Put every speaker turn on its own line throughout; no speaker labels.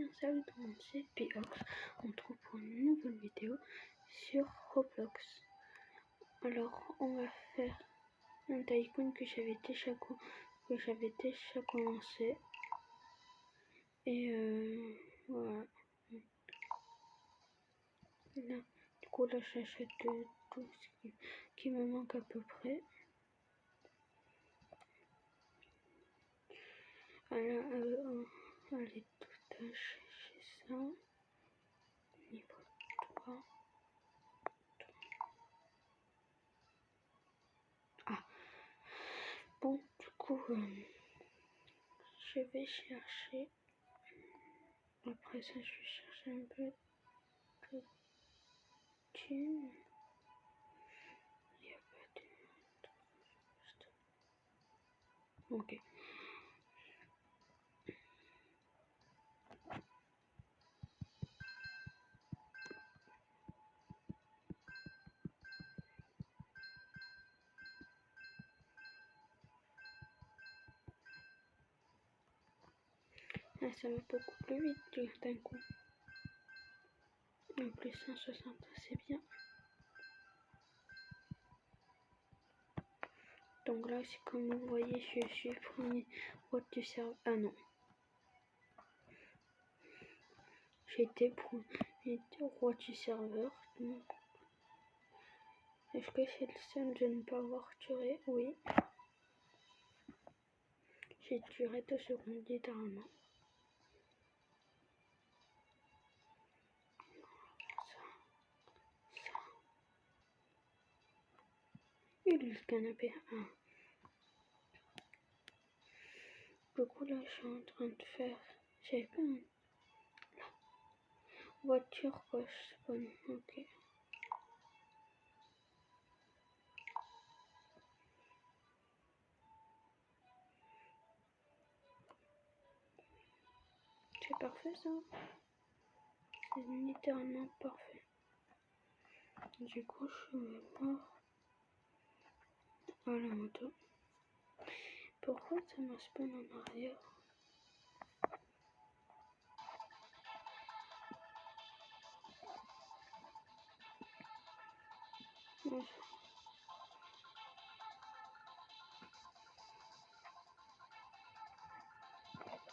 bien, salut tout le monde, c'est Piox. On se retrouve pour une nouvelle vidéo sur Roblox. Alors, on va faire un tycoon que j'avais déjà commencé. Et voilà. Là, du coup, là, j'achète tout ce qui me manque à peu près. Alors, allez, tout acheter ça. Niveau 3. Ah, bon, du coup, je vais chercher. Après ça, je vais chercher un peu de thunes. Il n'y a pas de... Ok. Ah, ça va beaucoup plus vite d'un coup. En plus 160, c'est bien. Donc là, c'est comme vous voyez, je suis premier roi du serveur. Ah non. J'ai été premier roi du serveur. Est-ce que c'est le seul de ne pas avoir tué? Oui. J'ai duré 2 secondes littéralement. Et le canapé. Ah. Du coup là, je suis en train de faire... J'avais pas un... voiture quoi, je sais pas. Ok. C'est parfait ça. C'est littéralement parfait. Du coup, je vais voir à la moto. Pourquoi ça me spawn en arrière?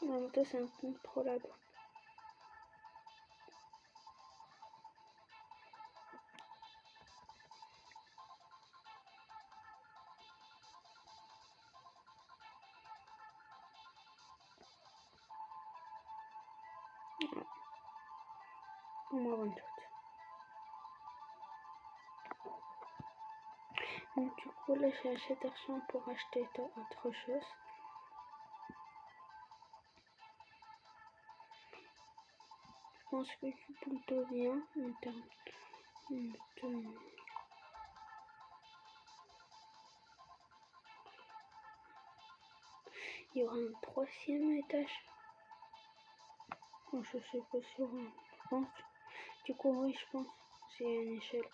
La moto c'est incontrôlable. On m'a one shot. Donc du coup là j'ai assez d'argent pour acheter autre chose. Je pense que je suis plutôt bien en termes de... Il y aura un 3e étage. Bon, je sais pas sûr. Je pense. Du coup oui je pense. C'est une échelle.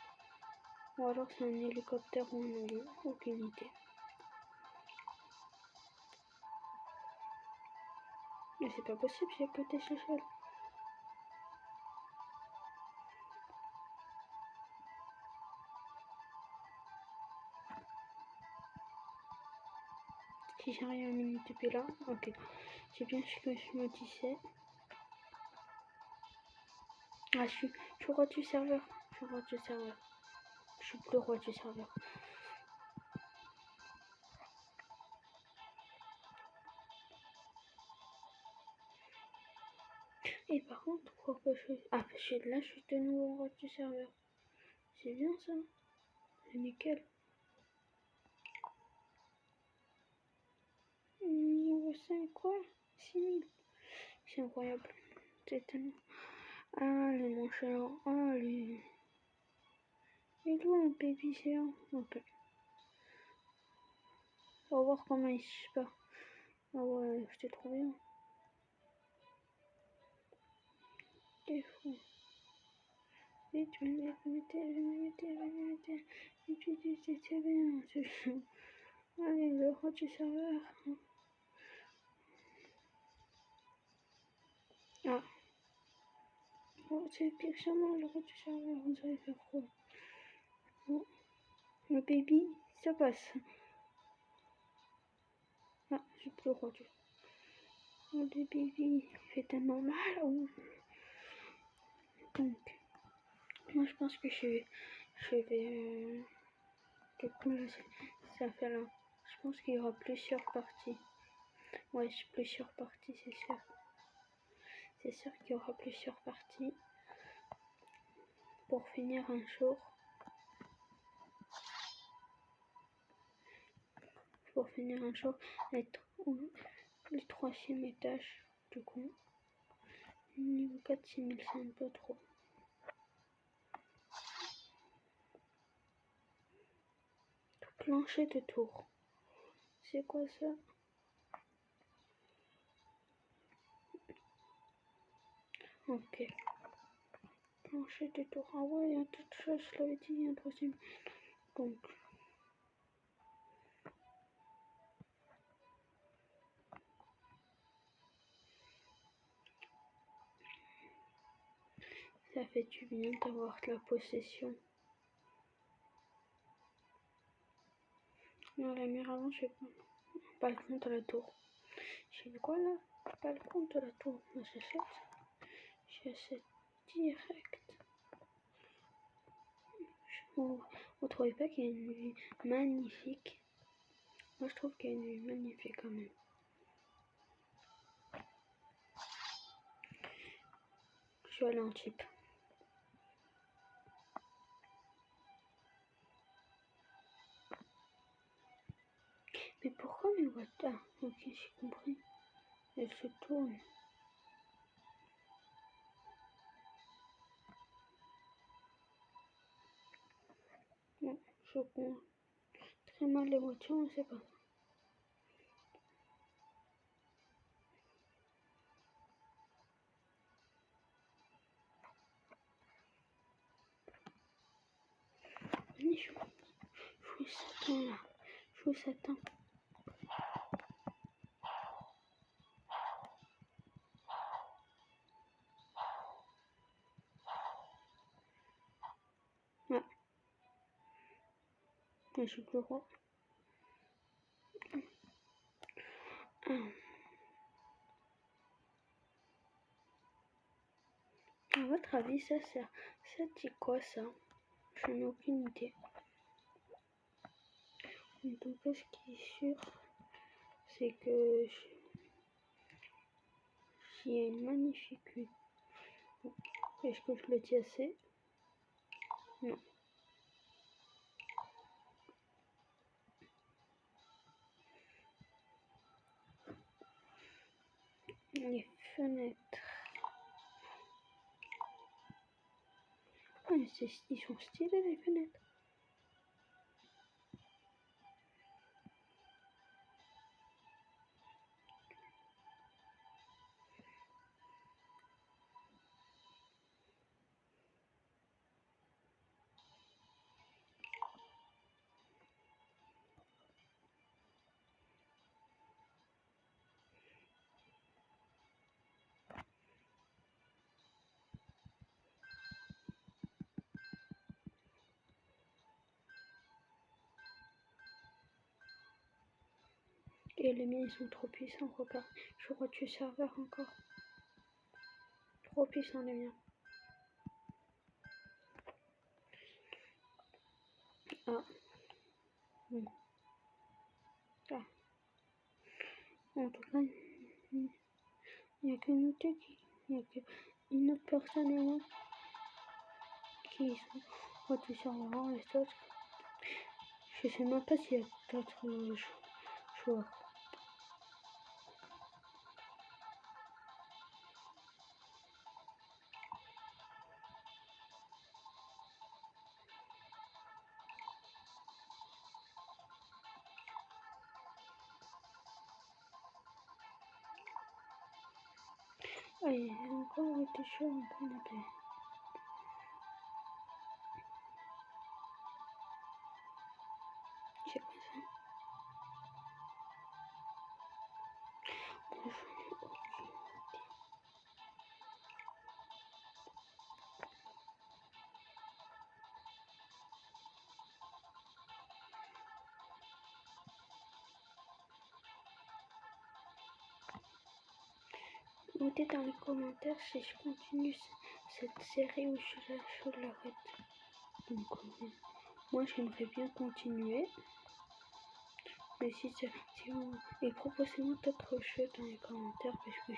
Ou alors c'est un hélicoptère ou un avion. Aucune idée. Mais c'est pas possible, j'ai pas d'échelle. Si j'arrive à mini TP là, ok. C'est bien ce que je me disais. Ah, je suis roi du serveur. Je suis roi du serveur. Je suis plus roi du serveur. Et par contre, pourquoi je... Ah, parce que là, je suis de nouveau roi du serveur. C'est bien ça. C'est nickel. Niveau 5, quoi? 6000. C'est incroyable. C'est tellement... Ah, les mon cher. Ah, les... Et d'où un baby géant? Ok. On va voir comment il se passe. Ah ouais, c'était trop bien. C'est fou. Vite, venez, c'est bien. Allez, le roi du serveur. Ah. c'est pire que moi, le reste du serveur, on savait faire quoi. Oh. Le baby, ça passe. Ah, j'ai plus le droit du. Oh, le baby, il fait tellement mal. Oh. Donc, moi je pense que je vais du coup, ça fait là. Je pense qu'il y aura plusieurs parties. Ouais, plusieurs parties, c'est sûr. C'est sûr qu'il y aura plusieurs parties. Pour finir un jour. Pour finir un jour, le 3e étage, du coup. Niveau 4, 6000, c'est un peu trop. Plancher de tour. C'est quoi ça? Ok. Plancher de tour. Ah ouais, il y a toute chose, je l'avais dit, il y a un 3e. Donc. Ça fait du bien d'avoir de la possession. Non, la mire avant, je sais pas. Balcon de la tour. J'ai vu quoi là? Balcon de la tour. Moi, j'achète direct. Vous trouvez pas qu'il y a une vue magnifique? Moi, je trouve qu'il y a une vue magnifique quand même. Je vais aller en type. Mais pourquoi mes voitures? Ah, ok, j'ai compris. Elle se tourne. Bon, je comprends très mal les voitures, on sait pas. Je vous Satan là. Je vous Satan. Ouais. Je suis plus roi. À votre avis, ça dit quoi ça? Je n'ai aucune idée. En tout cas, ce qui est sûr, c'est que il y a une magnifique vue. Bon. Est-ce que je le dis assez? Non. Les fenêtres. Ah, mais ils sont stylés les fenêtres. Et les miens ils sont trop puissants, regarde. Je crois que serveur encore. Trop puissant les miens. Ah. Bon. Ah. En tout cas, il n'y a que nous deux qui. Il n'y a qu'une autre personne et moi qui sont du serveur. Les autres. Je sais même pas s'il y a d'autres joueurs. Ah, il y a encore des choses en train de. C'est quoi ça? notez dans les commentaires si je continue cette série ou je l'arrête. Donc, moi j'aimerais bien continuer. Mais si vous... Et proposez-moi d'autres jeux dans les commentaires parce que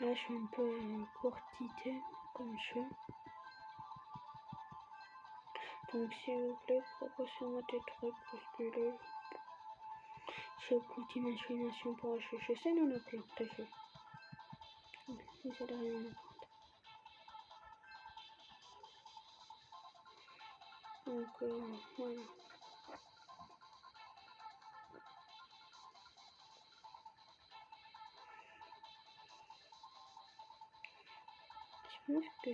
là je suis un peu courte d'idées comme jeu. Donc s'il vous plaît, proposez-moi des trucs parce que là, j'ai beaucoup d'imagination pour un jeu. J'essaie d'en appeler de jeux. J'essaie de rien apprendre. Donc voilà. Je pense que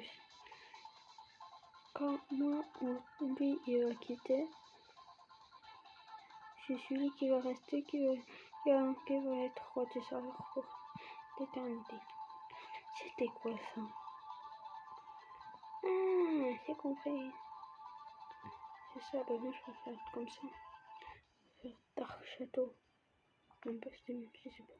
quand moi ou lui il va quitter, c'est celui qui va rester qui va être roi des serveurs pour l'éternité. C'était quoi ça? Ah, j'ai compris. C'est ça, bah moi je vais faire comme ça. Faire Dark Château. Un peu, je sais pas.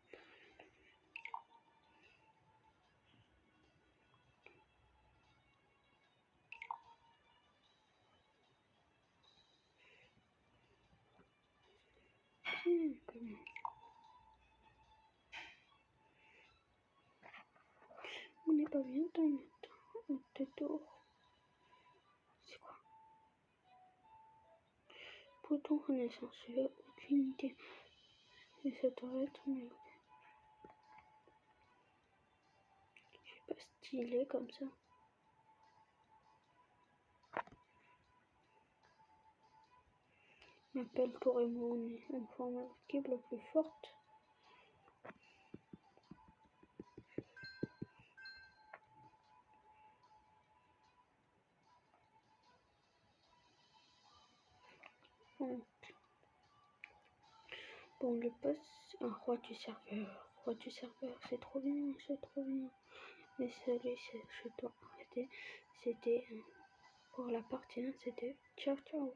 On n'est pas bien dans notre tour. C'est quoi? Bouton renaissance, j'ai aucune idée. Et ça doit être mais c'est pas stylé comme ça. M'appelle pour une forme d'équipe la plus forte. Bon, le boss, un roi du serveur. Roi du serveur, c'est trop bien, c'est trop bien. Mais celui, je dois arrêter. C'était pour la partie 1, c'était ciao ciao.